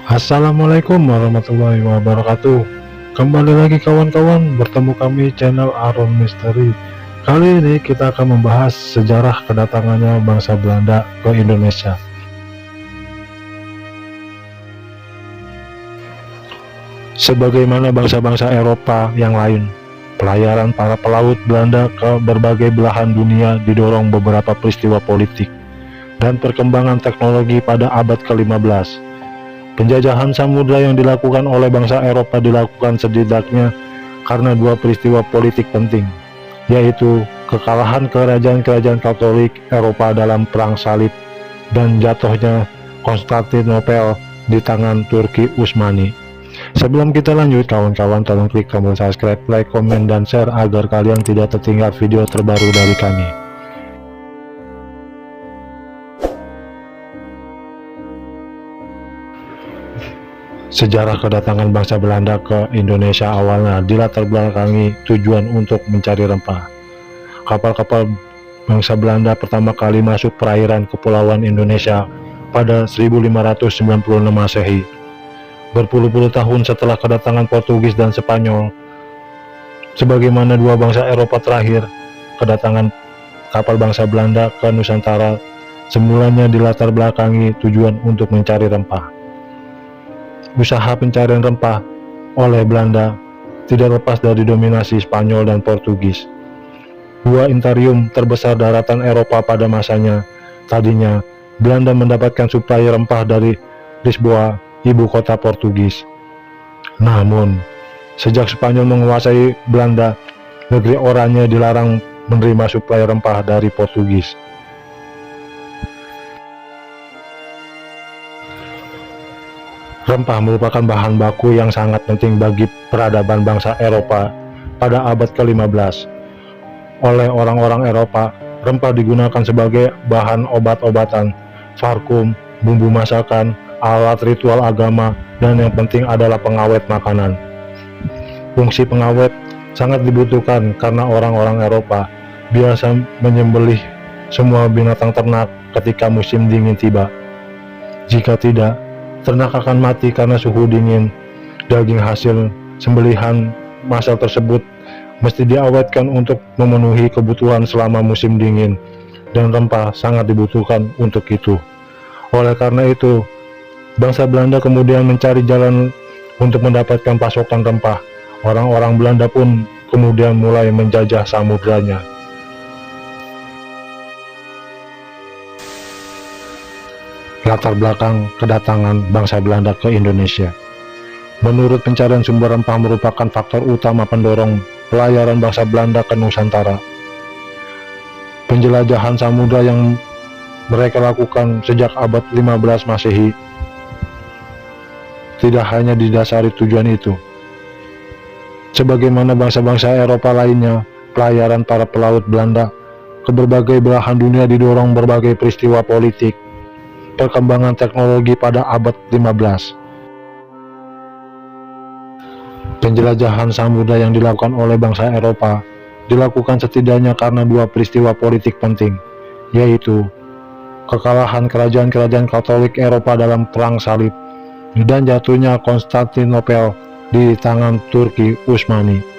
Assalamualaikum warahmatullahi wabarakatuh. Kembali lagi kawan-kawan, bertemu kami channel Aron Misteri. Kali ini kita akan membahas sejarah kedatangannya bangsa Belanda ke Indonesia. Sebagaimana bangsa-bangsa Eropa yang lain, pelayaran para pelaut Belanda ke berbagai belahan dunia didorong beberapa peristiwa politik dan perkembangan teknologi pada abad ke-15. Penjajahan samudra yang dilakukan oleh bangsa Eropa dilakukan setidaknya karena dua peristiwa politik penting, yaitu kekalahan kerajaan-kerajaan Katolik Eropa dalam Perang Salib dan jatuhnya Konstantinopel di tangan Turki Utsmani. Sebelum kita lanjut, kawan-kawan tolong klik tombol subscribe, like, komen, dan share agar kalian tidak tertinggal video terbaru dari kami. Sejarah kedatangan bangsa Belanda ke Indonesia awalnya dilatar belakangi tujuan untuk mencari rempah. Kapal-kapal bangsa Belanda pertama kali masuk perairan kepulauan Indonesia pada 1596 Masehi. Berpuluh-puluh tahun setelah kedatangan Portugis dan Spanyol, sebagaimana dua bangsa Eropa terakhir, kedatangan kapal bangsa Belanda ke Nusantara semulanya dilatar belakangi tujuan untuk mencari rempah. Usaha pencarian rempah oleh Belanda tidak lepas dari dominasi Spanyol dan Portugis. Dua imperium terbesar daratan Eropa pada masanya. Tadinya, Belanda mendapatkan suplai rempah dari Lisboa, ibu kota Portugis. Namun, sejak Spanyol menguasai Belanda, negeri Oranye dilarang menerima suplai rempah dari Portugis. Rempah merupakan bahan baku yang sangat penting bagi peradaban bangsa Eropa pada abad ke-15. Oleh orang-orang Eropa, rempah digunakan sebagai bahan obat-obatan, parfum, bumbu masakan, alat ritual agama, dan yang penting adalah pengawet makanan. Fungsi pengawet sangat dibutuhkan karena orang-orang Eropa biasa menyembelih semua binatang ternak ketika musim dingin tiba. Jika tidak, ternak akan mati karena suhu dingin. Daging hasil sembelihan massal tersebut mesti diawetkan untuk memenuhi kebutuhan selama musim dingin, dan rempah sangat dibutuhkan untuk itu. Oleh karena itu, bangsa Belanda kemudian mencari jalan untuk mendapatkan pasokan rempah. Orang-orang Belanda pun kemudian mulai menjajah samudranya. Latar belakang kedatangan bangsa Belanda ke Indonesia. Menurut pencarian sumber rempah merupakan faktor utama pendorong pelayaran bangsa Belanda ke Nusantara. Penjelajahan samudra yang mereka lakukan sejak abad 15 Masehi tidak hanya didasari tujuan itu. Sebagaimana bangsa-bangsa Eropa lainnya, pelayaran para pelaut Belanda ke berbagai belahan dunia didorong berbagai peristiwa politik, perkembangan teknologi pada abad 15. Penjelajahan samudra yang dilakukan oleh bangsa Eropa dilakukan setidaknya karena dua peristiwa politik penting, yaitu kekalahan kerajaan-kerajaan Katolik Eropa dalam Perang Salib dan jatuhnya Konstantinopel di tangan Turki Utsmani.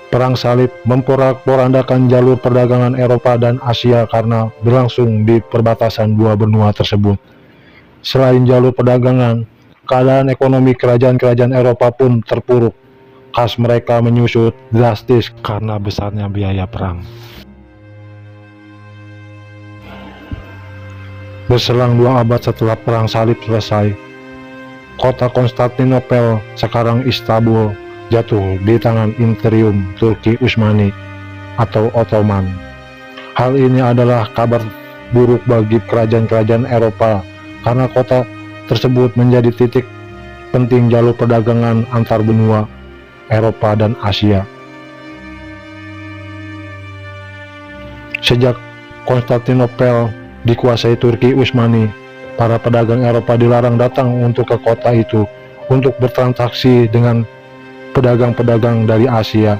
Perang Salib memporak-porandakan jalur perdagangan Eropa dan Asia karena berlangsung di perbatasan dua benua tersebut. Selain jalur perdagangan, keadaan ekonomi kerajaan-kerajaan Eropa pun terpuruk. Kas mereka menyusut drastis karena besarnya biaya perang. Berselang 2 abad setelah Perang Salib selesai, kota Konstantinopel, sekarang Istanbul, jatuh di tangan Imperium Turki Utsmani atau Ottoman. Hal ini adalah kabar buruk bagi kerajaan-kerajaan Eropa karena kota tersebut menjadi titik penting jalur perdagangan antar benua Eropa dan Asia. Sejak Konstantinopel dikuasai Turki Utsmani, para pedagang Eropa dilarang datang untuk ke kota itu untuk bertransaksi dengan pedagang-pedagang dari Asia,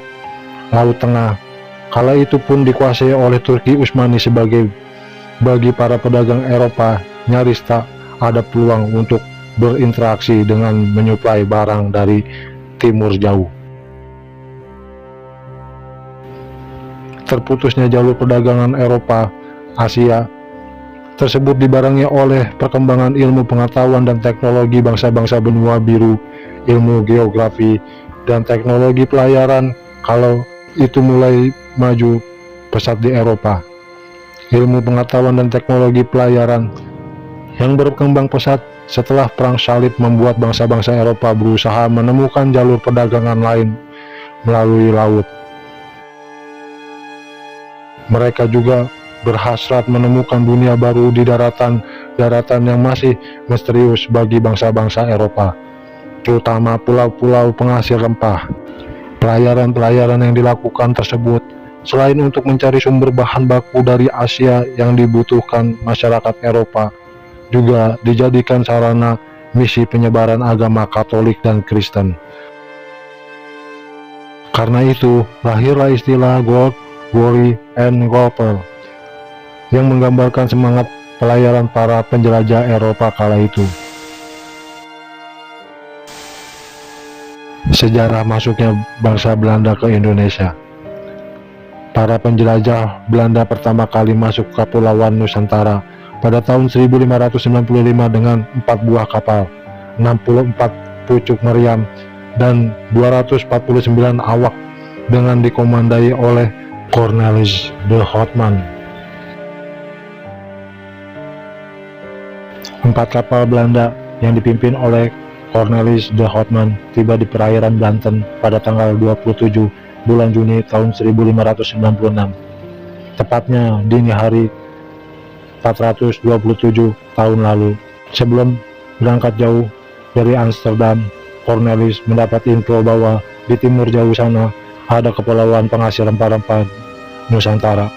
Laut Tengah. Kala itu pun dikuasai oleh Turki Utsmani. Bagi para pedagang Eropa nyaris tak ada peluang untuk berinteraksi dengan menyuplai barang dari timur jauh. Terputusnya jalur perdagangan Eropa, Asia tersebut dibarengi oleh perkembangan ilmu pengetahuan dan teknologi bangsa-bangsa benua biru, ilmu geografi, dan teknologi pelayaran. Kalau itu mulai maju pesat di Eropa. Ilmu pengetahuan dan teknologi pelayaran yang berkembang pesat setelah Perang Salib membuat bangsa-bangsa Eropa berusaha menemukan jalur perdagangan lain melalui laut. Mereka juga berhasrat menemukan dunia baru di daratan yang masih misterius bagi bangsa-bangsa Eropa, terutama pulau-pulau penghasil rempah. Pelayaran-pelayaran yang dilakukan tersebut, selain untuk mencari sumber bahan baku dari Asia yang dibutuhkan masyarakat Eropa, juga dijadikan sarana misi penyebaran agama Katolik dan Kristen. Karena itu, lahirlah istilah Gold, Glory, and Gospel yang menggambarkan semangat pelayaran para penjelajah Eropa kala itu. Sejarah masuknya bangsa Belanda ke Indonesia. Para penjelajah Belanda pertama kali masuk ke Kepulauan Nusantara pada tahun 1595 dengan 4 buah kapal, 64 pucuk meriam, dan 249 awak dengan dikomandai oleh Cornelis de Houtman. 4 kapal Belanda yang dipimpin oleh Cornelis de Houtman tiba di perairan Banten pada tanggal 27 bulan Juni tahun 1596, tepatnya dini hari 427 tahun lalu. Sebelum berangkat jauh dari Amsterdam, Cornelis mendapat info bahwa di timur jauh sana ada kepulauan penghasil rempah-rempah Nusantara.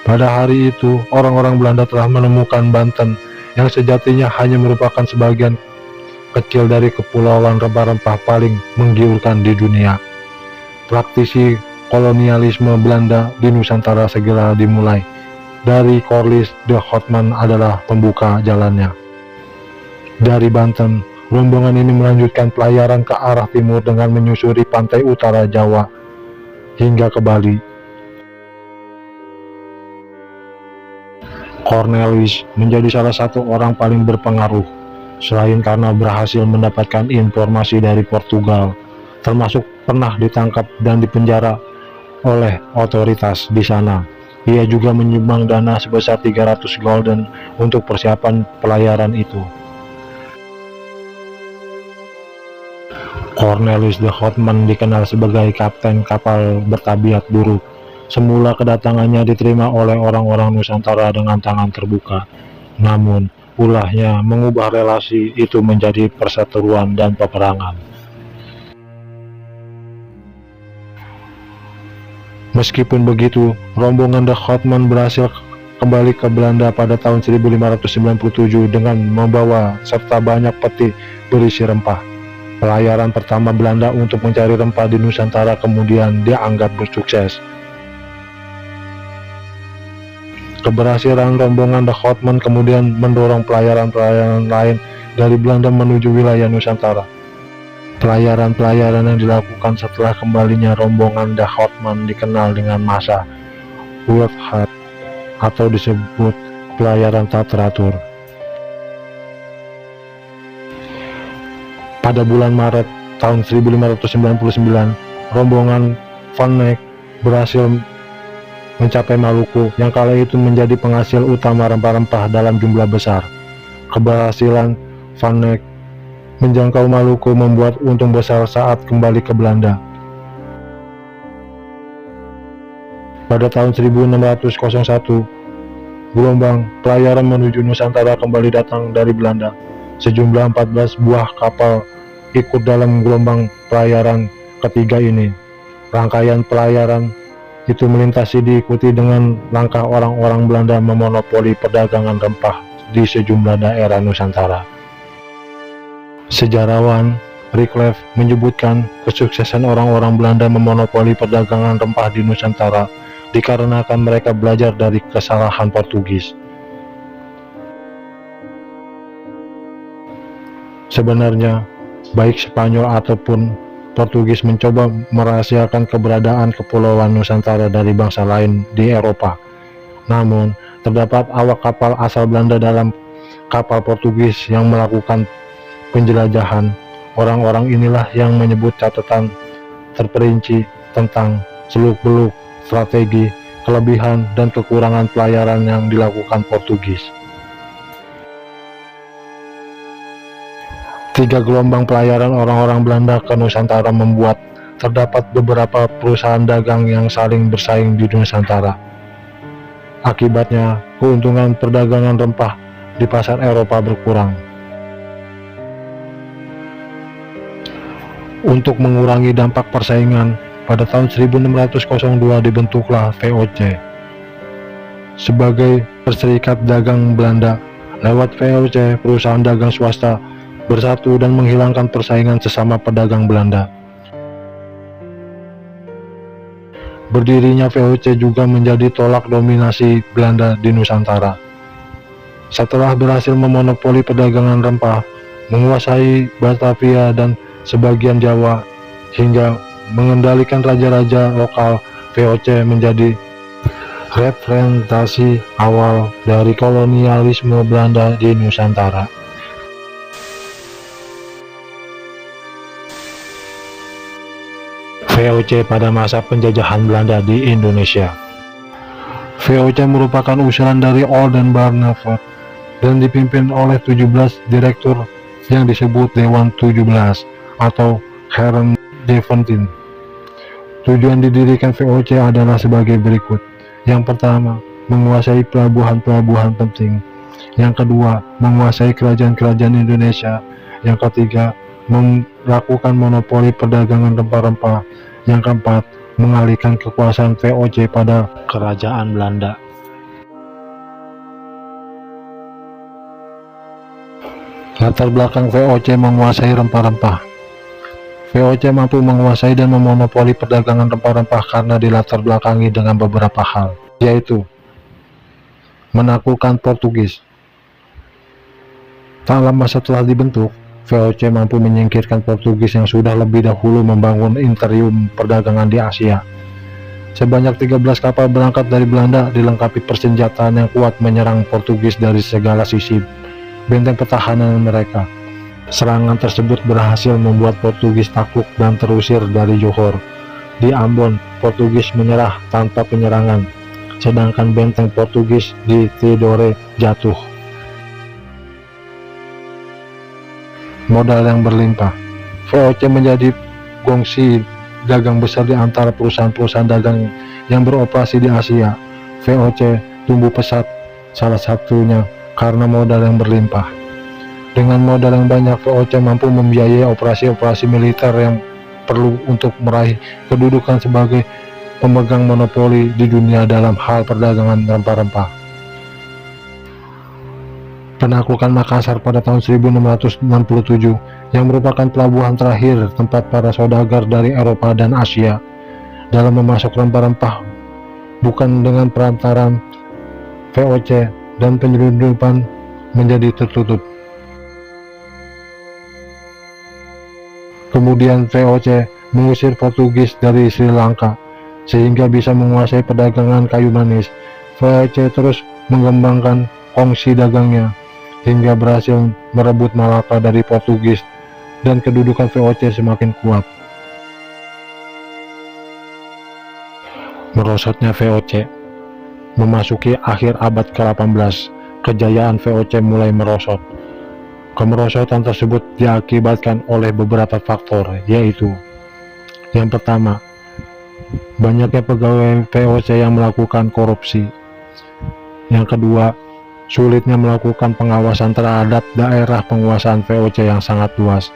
Pada hari itu, orang-orang Belanda telah menemukan Banten yang sejatinya hanya merupakan sebagian kecil dari kepulauan rempah-rempah paling menggiurkan di dunia. Praktisi kolonialisme Belanda di Nusantara segera dimulai. Dari Cornelis de Houtman adalah pembuka jalannya. Dari Banten, rombongan ini melanjutkan pelayaran ke arah timur dengan menyusuri pantai utara Jawa hingga ke Bali. Cornelis menjadi salah satu orang paling berpengaruh, selain karena berhasil mendapatkan informasi dari Portugal, termasuk pernah ditangkap dan dipenjara oleh otoritas di sana. Ia juga menyumbang dana sebesar 300 gulden untuk persiapan pelayaran itu. Cornelis de Houtman dikenal sebagai kapten kapal bertabiat buruk. Semula kedatangannya diterima oleh orang-orang Nusantara dengan tangan terbuka. Namun, ulahnya mengubah relasi itu menjadi perseteruan dan peperangan. Meskipun begitu, rombongan de Houtman berhasil kembali ke Belanda pada tahun 1597 dengan membawa serta banyak peti berisi rempah. Pelayaran pertama Belanda untuk mencari rempah di Nusantara kemudian dianggap bersukses. Keberhasilan rombongan de Houtman kemudian mendorong pelayaran-pelayaran lain dari Belanda menuju wilayah Nusantara. Pelayaran-pelayaran yang dilakukan setelah kembalinya rombongan de Houtman dikenal dengan masa Woolfhat atau disebut pelayaran tak teratur. Pada bulan Maret tahun 1599, rombongan Van Eyck berhasil mencapai Maluku yang kala itu menjadi penghasil utama rempah-rempah dalam jumlah besar. Keberhasilan Van Eyck menjangkau Maluku membuat untung besar saat kembali ke Belanda. Pada tahun 1601, gelombang pelayaran menuju Nusantara kembali datang dari Belanda. Sejumlah 14 buah kapal ikut dalam gelombang pelayaran ketiga ini. Rangkaian pelayaran itu melintasi diikuti dengan langkah orang-orang Belanda memonopoli perdagangan rempah di sejumlah daerah Nusantara. Sejarawan Wycliffe menyebutkan kesuksesan orang-orang Belanda memonopoli perdagangan rempah di Nusantara dikarenakan mereka belajar dari kesalahan Portugis. Sebenarnya, baik Spanyol ataupun Portugis mencoba merahasiakan keberadaan Kepulauan Nusantara dari bangsa lain di Eropa. Namun, terdapat awak kapal asal Belanda dalam kapal Portugis yang melakukan penjelajahan. Orang-orang inilah yang menyebut catatan terperinci tentang seluk-beluk, strategi, kelebihan, dan kekurangan pelayaran yang dilakukan Portugis. 3 gelombang pelayaran orang-orang Belanda ke Nusantara membuat terdapat beberapa perusahaan dagang yang saling bersaing di Nusantara. Akibatnya, keuntungan perdagangan rempah di pasar Eropa berkurang. Untuk mengurangi dampak persaingan, pada tahun 1602 dibentuklah VOC sebagai Perserikat Dagang Belanda. Lewat VOC, perusahaan dagang swasta bersatu dan menghilangkan persaingan sesama pedagang Belanda. Berdirinya VOC juga menjadi tolak dominasi Belanda di Nusantara. Setelah berhasil memonopoli perdagangan rempah, menguasai Batavia dan sebagian Jawa, hingga mengendalikan raja-raja lokal, VOC menjadi representasi awal dari kolonialisme Belanda di Nusantara. VOC pada masa penjajahan Belanda di Indonesia. VOC merupakan usulan dari Oldenbarneveldt dan dipimpin oleh 17 direktur yang disebut Dewan 17 atau Heren 17. Tujuan didirikan VOC adalah sebagai berikut. Yang pertama, menguasai pelabuhan-pelabuhan penting. Yang kedua, menguasai kerajaan-kerajaan Indonesia. Yang ketiga, melakukan monopoli perdagangan rempah-rempah. Yang keempat, mengalihkan kekuasaan VOC pada kerajaan Belanda. Latar belakang VOC menguasai rempah-rempah. VOC mampu menguasai dan memonopoli perdagangan rempah-rempah karena dilatar belakangi dengan beberapa hal, yaitu menaklukkan Portugis. Tak lama setelah dibentuk, VOC mampu menyingkirkan Portugis yang sudah lebih dahulu membangun imperium perdagangan di Asia. Sebanyak 13 kapal berangkat dari Belanda dilengkapi persenjataan yang kuat menyerang Portugis dari segala sisi benteng pertahanan mereka. Serangan tersebut berhasil membuat Portugis takluk dan terusir dari Johor. Di Ambon, Portugis menyerah tanpa penyerangan, sedangkan benteng Portugis di Tidore jatuh. Modal yang berlimpah. VOC menjadi gongsi dagang besar di antara perusahaan-perusahaan dagang yang beroperasi di Asia. VOC tumbuh pesat, salah satunya karena modal yang berlimpah. Dengan modal yang banyak, VOC mampu membiayai operasi-operasi militer yang perlu untuk meraih kedudukan sebagai pemegang monopoli di dunia dalam hal perdagangan rempah-rempah. Penaklukan Makassar pada tahun 1667 yang merupakan pelabuhan terakhir tempat para saudagar dari Eropa dan Asia dalam memasok rempah-rempah bukan dengan perantaran VOC, dan penyelundupan menjadi tertutup. Kemudian VOC mengusir Portugis dari Sri Lanka sehingga bisa menguasai perdagangan kayu manis. VOC terus mengembangkan kongsi dagangnya hingga berhasil merebut Malaka dari Portugis, dan kedudukan VOC semakin kuat. Merosotnya VOC. Memasuki akhir abad ke-18, kejayaan VOC mulai merosot. Kemerosotan tersebut diakibatkan oleh beberapa faktor, yaitu yang pertama, banyaknya pegawai VOC yang melakukan korupsi. Yang kedua, sulitnya melakukan pengawasan terhadap daerah penguasaan VOC yang sangat luas.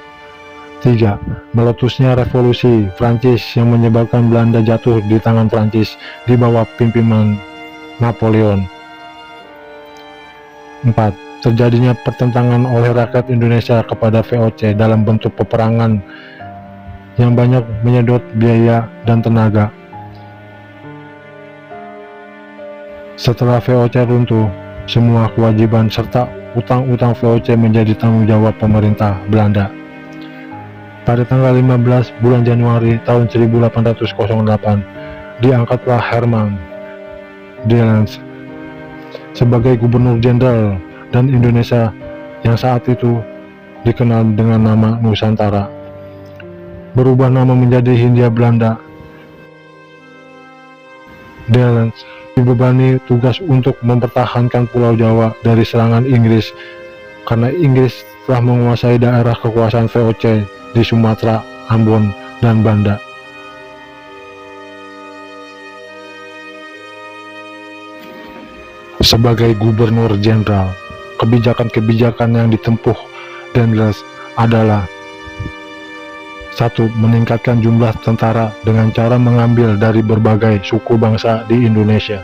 3. Meletusnya revolusi Prancis yang menyebabkan Belanda jatuh di tangan Prancis di bawah pimpinan Napoleon. 4. Terjadinya pertentangan oleh rakyat Indonesia kepada VOC dalam bentuk peperangan yang banyak menyedot biaya dan tenaga. Setelah VOC runtuh, semua kewajiban serta utang-utang VOC menjadi tanggung jawab pemerintah Belanda. Pada tanggal 15 bulan Januari tahun 1808, diangkatlah Herman Dellens sebagai Gubernur Jenderal, dan Indonesia yang saat itu dikenal dengan nama Nusantara berubah nama menjadi Hindia Belanda. Dellens dibebani tugas untuk mempertahankan Pulau Jawa dari serangan Inggris karena Inggris telah menguasai daerah kekuasaan VOC di Sumatera, Ambon, dan Banda. Sebagai Gubernur Jenderal, kebijakan-kebijakan yang ditempuh Dellens adalah: 1. Meningkatkan jumlah tentara dengan cara mengambil dari berbagai suku bangsa di Indonesia.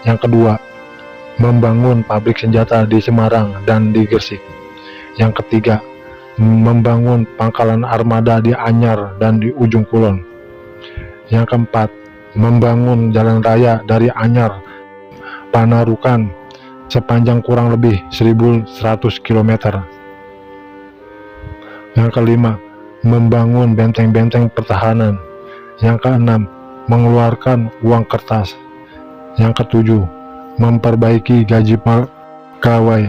Yang kedua, membangun pabrik senjata di Semarang dan di Gresik. Yang ketiga, membangun pangkalan armada di Anyar dan di Ujung Kulon. Yang keempat, membangun jalan raya dari Anyar Panarukan sepanjang kurang lebih 1.100 km. Yang kelima, membangun benteng-benteng pertahanan. Yang keenam, mengeluarkan uang kertas. Yang ketujuh, memperbaiki gaji pegawai.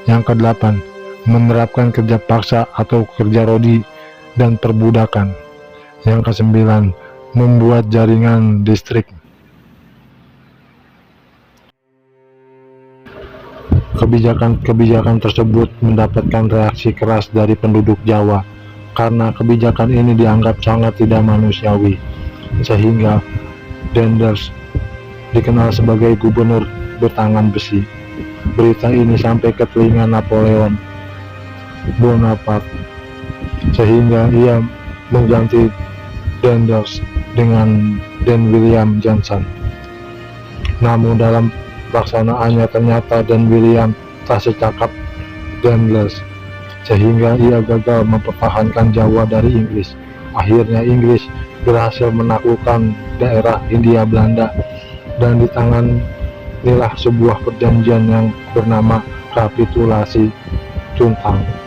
Yang kedelapan, menerapkan kerja paksa atau kerja rodi dan perbudakan. Yang kesembilan, membuat jaringan distrik. Kebijakan-kebijakan tersebut mendapatkan reaksi keras dari penduduk Jawa karena kebijakan ini dianggap sangat tidak manusiawi, sehingga Dellens dikenal sebagai gubernur bertangan besi. Berita ini sampai ke telinga Napoleon Bonaparte, sehingga ia mengganti Dellens dengan Dan William Johnson. Namun dalam pelaksanaannya ternyata Dan William tak secakap Dellens, sehingga ia gagal mempertahankan Jawa dari Inggris. Akhirnya Inggris berhasil menaklukkan daerah Hindia Belanda, dan ditanganilah sebuah perjanjian yang bernama Kapitulasi Tuntang.